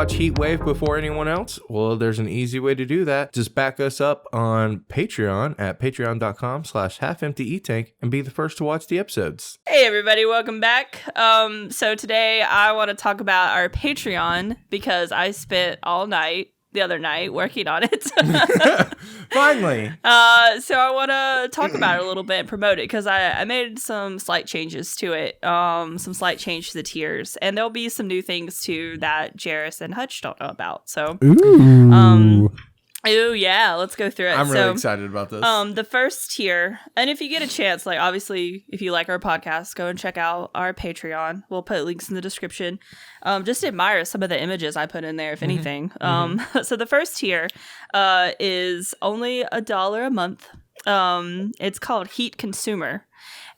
watch HEETwave before anyone else? Well, there's an easy way to do that. Just back us up on Patreon at patreon.com/halfemptyetank and be the first to watch the episodes. Hey everybody, welcome back. So today I want to talk about our Patreon because I spent all night the other night working on it. Finally. So I want to talk about it a little bit and promote it because I made some slight changes to it, some slight change to the tiers, and there'll be some new things too that Jairus and Hutch don't know about. So, oh yeah, let's go through it. I'm really excited about this. The first tier, and if you get a chance, like obviously, if you like our podcast, go and check out our Patreon. We'll put links in the description. Just admire some of the images I put in there, if anything. So the first tier is only $1 a month. It's called HEET Consumer.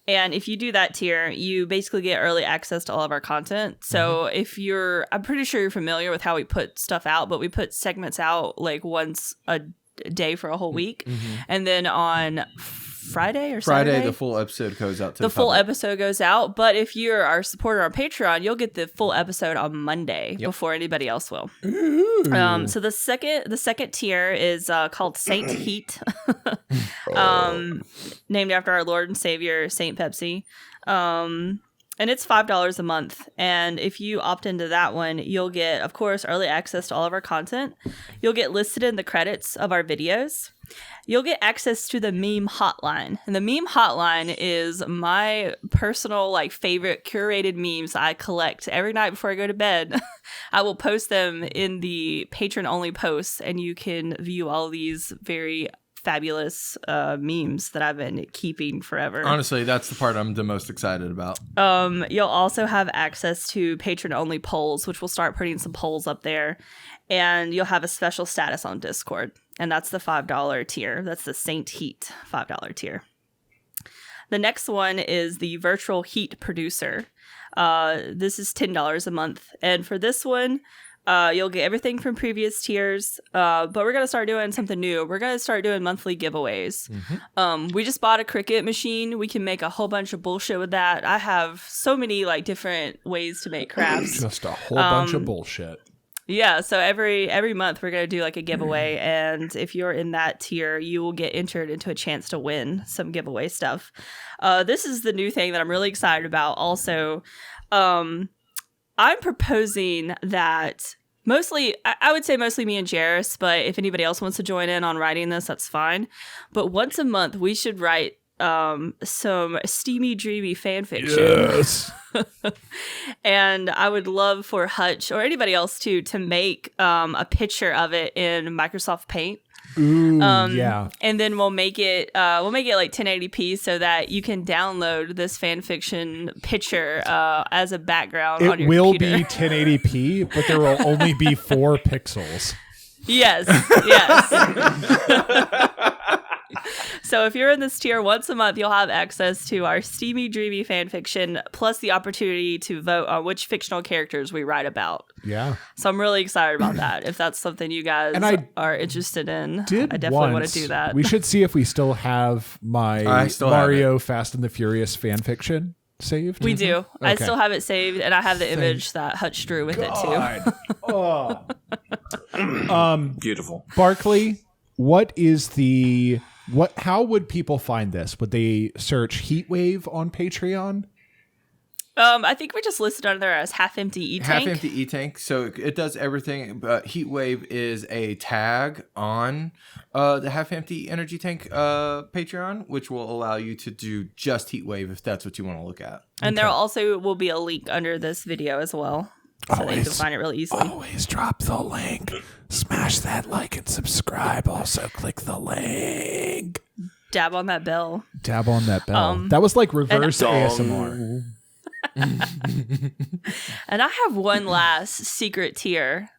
And if you do that tier, you basically get early access to all of our content. So if I'm pretty sure you're familiar with how we put stuff out, but we put segments out like once a day for a whole week. And then on Friday, Saturday, the full episode goes out to the full episode goes out. But if you're our supporter on Patreon, you'll get the full episode on Monday before anybody else will. So the second tier is called Saint Heat, named after our Lord and Savior Saint Pepsi. And it's $5 a month. And if you opt into that one, you'll get, of course, early access to all of our content. You'll get listed in the credits of our videos. You'll get access to the meme hotline. And the meme hotline is my personal, favorite curated memes I collect every night before I go to bed. I will post them in the patron-only posts, and you can view all these very fabulous memes that I've been keeping forever. Honestly, that's the part I'm the most excited about. You'll also have access to patron-only polls, which we'll start putting some polls up there. And you'll have a special status on Discord. And that's the $5 tier. That's the Saint Heat $5 tier. The next one is the Virtual Heat Producer. This is $10 a month. And for this one, you'll get everything from previous tiers, but we're going to start doing something new. We're going to start doing monthly giveaways. We just bought a Cricut machine. We can make a whole bunch of bullshit with that. I have so many different ways to make crafts. Just a whole bunch of bullshit. Yeah, so every month we're going to do a giveaway, and if you're in that tier, you will get entered into a chance to win some giveaway stuff. This is the new thing that I'm really excited about. Also, I'm proposing that I would say mostly me and Jairus, but if anybody else wants to join in on writing this, that's fine. But once a month, we should write some steamy, dreamy fan fiction. Yes. And I would love for Hutch or anybody else to make a picture of it in Microsoft Paint. Ooh, yeah. And then we'll make it 1080p so that you can download this fan fiction picture as a background on your computer. It will be 1080p, but there will only be 4 pixels. Yes. So if you're in this tier once a month, you'll have access to our steamy, dreamy fan fiction, plus the opportunity to vote on which fictional characters we write about. Yeah. So I'm really excited about that. If that's something you guys are interested in, I definitely want to do that. We should see if we still have my Mario Fast and the Furious fan fiction saved. We do. Okay. I still have it saved, and I have the image that Hutch drew with it too. Beautiful. Barkley, how would people find this? Would they search HEETwave on Patreon? I think we just listed under there as Half Empty E-Tank. Half Empty E-Tank. So it does everything. HEETwave is a tag on the Half Empty Energy Tank Patreon, which will allow you to do just HEETwave if that's what you want to look at. And there also will be a link under this video as well. So that you can find it really easily. Always drop the link. Smash that like and subscribe. Also click the link. Dab on that bell. That was like reverse ASMR. And I have one last secret tier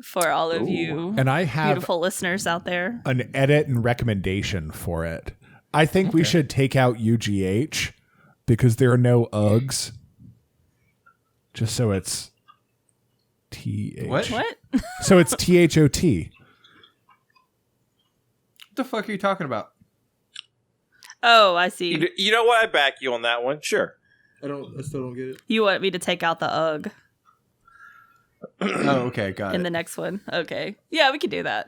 for all of you and I have beautiful listeners out there. An edit and recommendation for it. I think we should take out UGH because there are no Uggs. Just so it's TH. What? So it's THOT. What the fuck are you talking about? Oh, I see. You know what? I back you on that one. Sure. I still don't get it. You want me to take out the UGG? Oh, okay, got in it. the next one. Okay. Yeah, we can do that.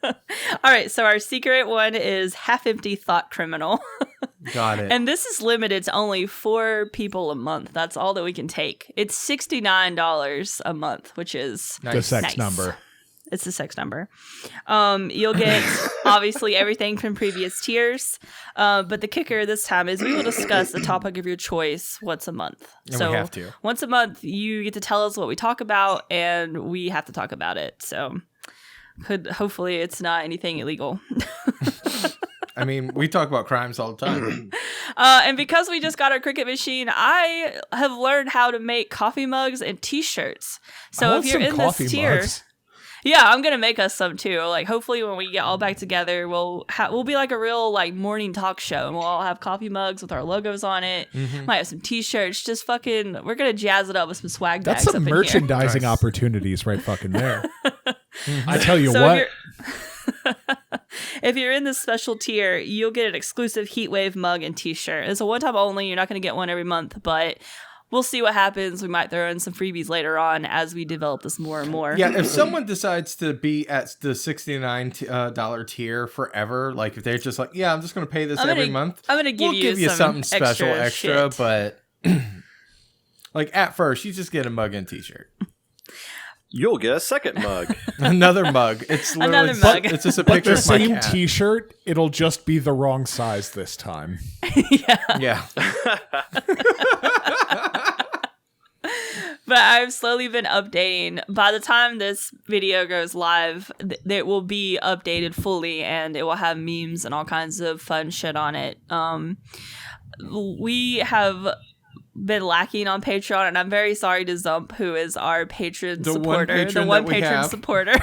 All right, so our secret one is half empty thought criminal. Got it. And this is limited to only 4 people a month. That's all that we can take. It's $69 a month, which is The sex nice. number. It's the sex number. You'll get obviously everything from previous tiers, but the kicker this time is we will discuss the topic of your choice once a month. And so we have to. once a month, you get to tell us what we talk about, and we have to talk about it. So hopefully it's not anything illegal. I mean, we talk about crimes all the time. And because we just got our Cricut machine, I have learned how to make coffee mugs and T-shirts. So if you're in this tier, yeah, I'm gonna make us some too. Like, hopefully, when we get all back together, we'll be like a real like morning talk show, and we'll all have coffee mugs with our logos on it. Might have some T-shirts. Just fucking, we're gonna jazz it up with some swag bags. That's some up in merchandising Nice. opportunities right fucking there. I tell you So what. if you're in this special tier, you'll get an exclusive HEETwave mug and T-shirt. It's a one-time only. You're not gonna get one every month, but we'll see what happens. We might throw in some freebies later on as we develop this more and more. Yeah, if someone decides to be at the $69 tier forever, like if they're just like, yeah, I'm just going to pay this every month, I'm gonna give we'll give you some something special extra, shit. but like at first, you just get a mug and T-shirt. You'll get a second mug. Another mug. It's literally Another mug. It's just a But picture the of my same cat. T-shirt, it'll just be the wrong size this time. Yeah. But I've slowly been updating. By the time this video goes live, it will be updated fully, and it will have memes and all kinds of fun shit on it. We have been lacking on Patreon, and I'm very sorry to Zump, who is our patron supporter, the one patron supporter.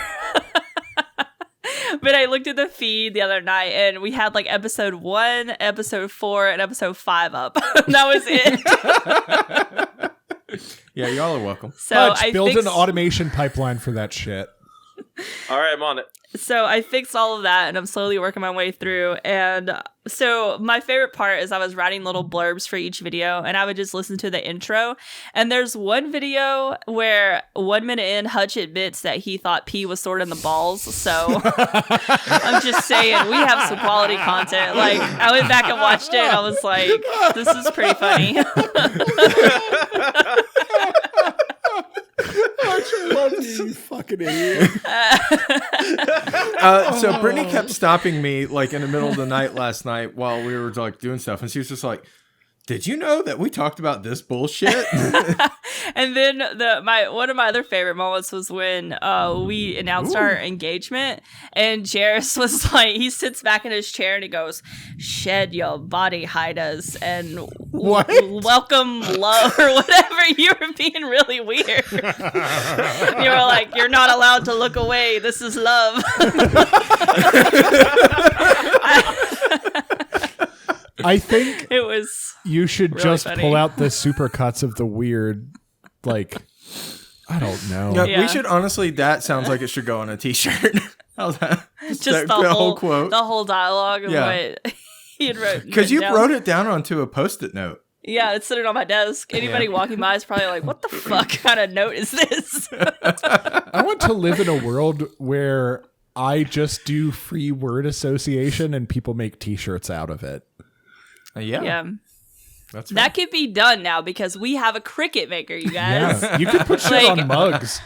But I looked at the feed the other night, and we had like episode 1, episode 4, and episode 5 up. That was it. Yeah, y'all are welcome. So Hutch, build an automation pipeline for that shit. All right, I'm on it. So I fixed all of that, and I'm slowly working my way through. And so my favorite part is I was writing little blurbs for each video, and I would just listen to the intro. And there's one video where 1 minute in, Hutch admits that he thought pee was stored in the balls. So I'm just saying, we have some quality content. Like, I went back and watched it, and I was like, this is pretty funny. You fucking idiot. So Brittany kept stopping me like in the middle of the night last night while we were like doing stuff, and she was just like, "Did you know that we talked about this bullshit?" And then one of my other favorite moments was when we announced our engagement, and Jairus was like, he sits back in his chair and he goes, "Shed your body hiders and What? welcome love," or whatever. You were being really weird. You were like, "You're not allowed to look away. This is love." I think It was you should really just funny. pull out the supercuts of the weird, like, I don't know. No, Yeah. we should honestly. That sounds like it should go on a T-shirt. How's that? just that the whole quote. the whole dialogue of Yeah. what he had wrote. Because you down. wrote it down onto a Post-it note. Yeah, it's sitting on my desk. Anybody walking by is probably like, "What the fuck kind of note is this?" I want to live in a world where I just do free word association and people make T-shirts out of it. Yeah, Yeah. that's That could be done now because we have a Cricut maker, you guys. Yeah, you could put shit Like- on mugs.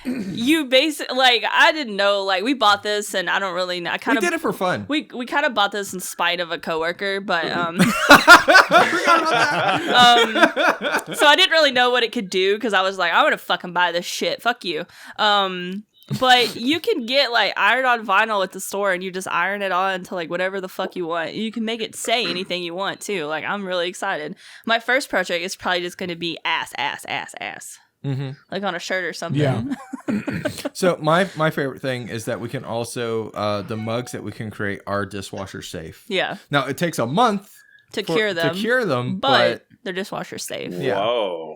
You basically, like, I didn't know, like, we bought this and I don't really know. I we kind did of, it for fun. we kind of bought this in spite of a coworker, but, so I didn't really know what it could do because I was like, I'm going to fucking buy this shit. Fuck you. But you can get like iron on vinyl at the store and you just iron it on to like whatever the fuck you want. You can make it say anything you want too. Like, I'm really excited. My first project is probably just going to be ass. Mm-hmm. Like on a shirt or something. Yeah. So my favorite thing is that we can also the mugs that we can create are dishwasher safe. Yeah. Now it takes a month To cure them. but But they're dishwasher safe. Yeah. Whoa.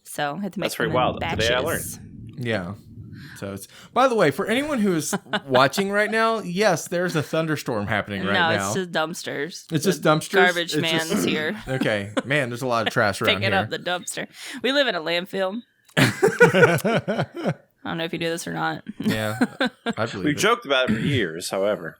So I had to make That's pretty them in wild. Today I batches. yeah. So it's, by the way, for anyone who is watching right now, yes, there's a thunderstorm happening right no, now. it's just dumpsters. It's just The dumpsters? Garbage It's man's just- here Okay, man, there's a lot of trash around picking here. up the dumpster. We live in a landfill. I don't know if you do this or not. Yeah, I believe We've it. joked about it for years, however.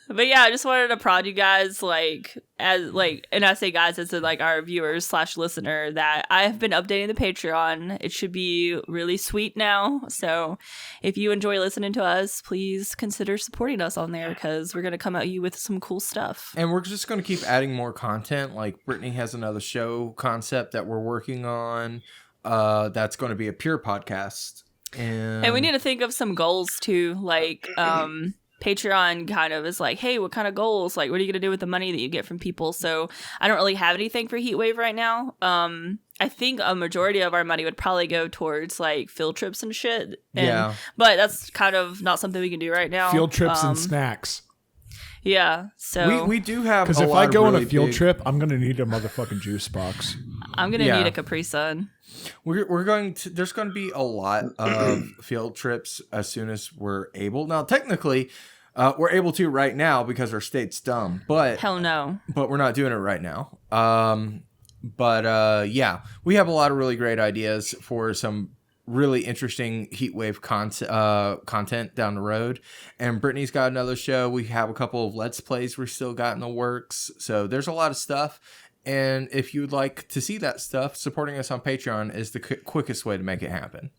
But yeah, I just wanted to prod you guys, and I say guys as in like our viewers / listener, that I have been updating the Patreon. It should be really sweet now. So if you enjoy listening to us, please consider supporting us on there because we're going to come at you with some cool stuff. And we're just going to keep adding more content. Like Brittany has another show concept that we're working on. That's going to be a pure podcast. And we need to think of some goals too, like Patreon kind of is like, hey, what kind of goals? Like, what are you going to do with the money that you get from people? So I don't really have anything for HEETwave right now. I think a majority of our money would probably go towards like field trips and shit. Yeah. But that's kind of not something we can do right now. Field trips and snacks. Yeah. So we do have Because a if lot I go of on a really field big- trip, I'm going to need a motherfucking juice box. I'm going to Yeah. need a Capri Sun. We're going to. There's going to be a lot of field trips as soon as we're able. Now, technically, we're able to right now because our state's dumb. But Hell no. but we're not doing it right now. Yeah, we have a lot of really great ideas for some really interesting HEETwave content down the road. And Brittany's got another show. We have a couple of Let's Plays we still got in the works. So there's a lot of stuff. And if you'd like to see that stuff, supporting us on Patreon is the quickest way to make it happen.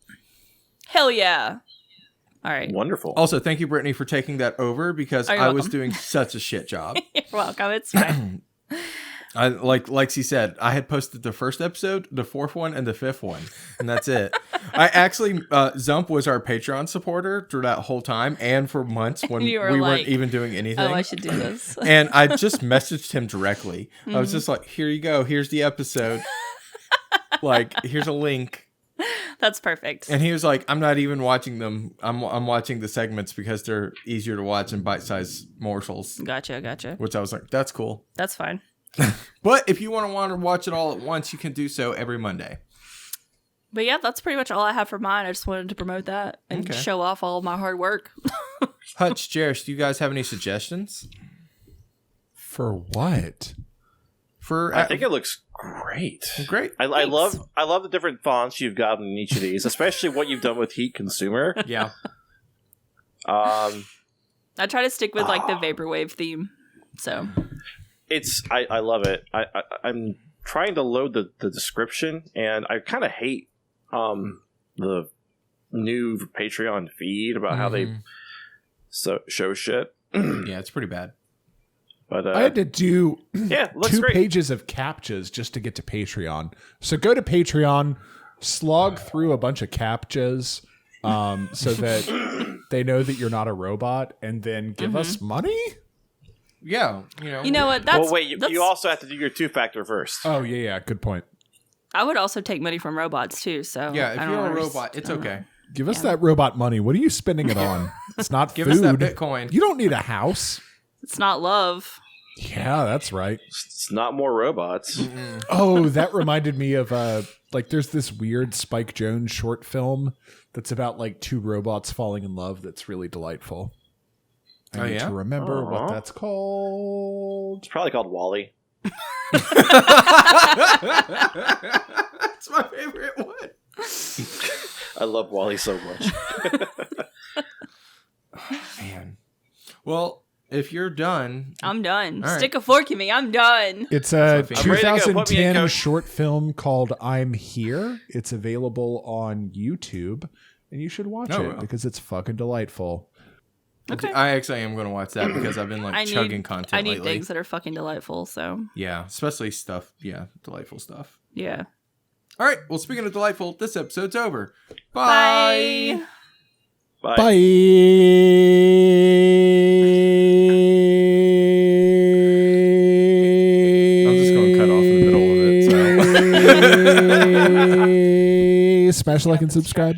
Hell yeah. All right. Wonderful. Also, thank you, Brittany, for taking that over because Oh, you're I was welcome. doing such a shit job. You're welcome. It's fine. I like she said, I had posted the first episode, the fourth one, and the fifth one, and that's it. I actually Zump was our Patreon supporter through that whole time, and for months when You we were weren't like, even doing anything. Oh, I should do this. And I just messaged him directly. I was just like, "Here you go. Here's the episode. Like, here's a link." That's perfect. And he was like, "I'm not even watching them. I'm watching the segments because they're easier to watch in bite-sized morsels." Gotcha. Which I was like, "That's cool." That's fine. But if you want to watch it all at once, you can do so every Monday. But yeah, that's pretty much all I have for mine. I just wanted to promote that and Okay. show off all of my hard work. Hutch, Jairus, do you guys have any suggestions For what? for? I think it looks great. Great. I Thanks. love the different fonts you've got in each of these, especially what you've done with Heat Consumer. Yeah. Um, I try to stick with like the vaporwave theme. So I love it. I'm trying to load the description, and I kind of hate the new Patreon feed about how they show shit. Yeah, it's pretty bad. But I had to do yeah, looks 2 great. pages of CAPTCHAs just to get to Patreon. So go to Patreon, slog through a bunch of CAPTCHAs so that they know that you're not a robot, and then give us money? Yeah, you know what? That's Well, wait, that's- you also have to do your 2-factor first. Oh, yeah, good point. I would also take money from robots too. So Yeah, I if don't you're a understand- robot, it's okay. Give us that robot money. What are you spending it on? It's not Give food. us that Bitcoin. You don't need a house. It's not love. Yeah, that's right. It's not more robots. Oh, that reminded me of there's this weird Spike Jonze short film that's about like 2 robots falling in love that's really delightful. I need to remember what Aw. that's called. It's probably called Wally. That's my favorite one. I love Wally so much. Man. Well, if you're done, I'm done. All right. Stick a fork in me. I'm done. It's a That's my favorite. I'm ready to go. Put me in, 2010 Coach. short film called I'm Here. It's available on YouTube, and you should watch Oh, it wow. because it's fucking delightful. Okay. I actually am going to watch that because I've been like chugging content I need lately. things that are fucking delightful. So Yeah, especially stuff. Yeah, delightful stuff. yeah. All right. Well, speaking of delightful, this episode's over. Bye. Bye. Bye. I'm just going to cut off in the middle of it. So. Smash like and subscribe.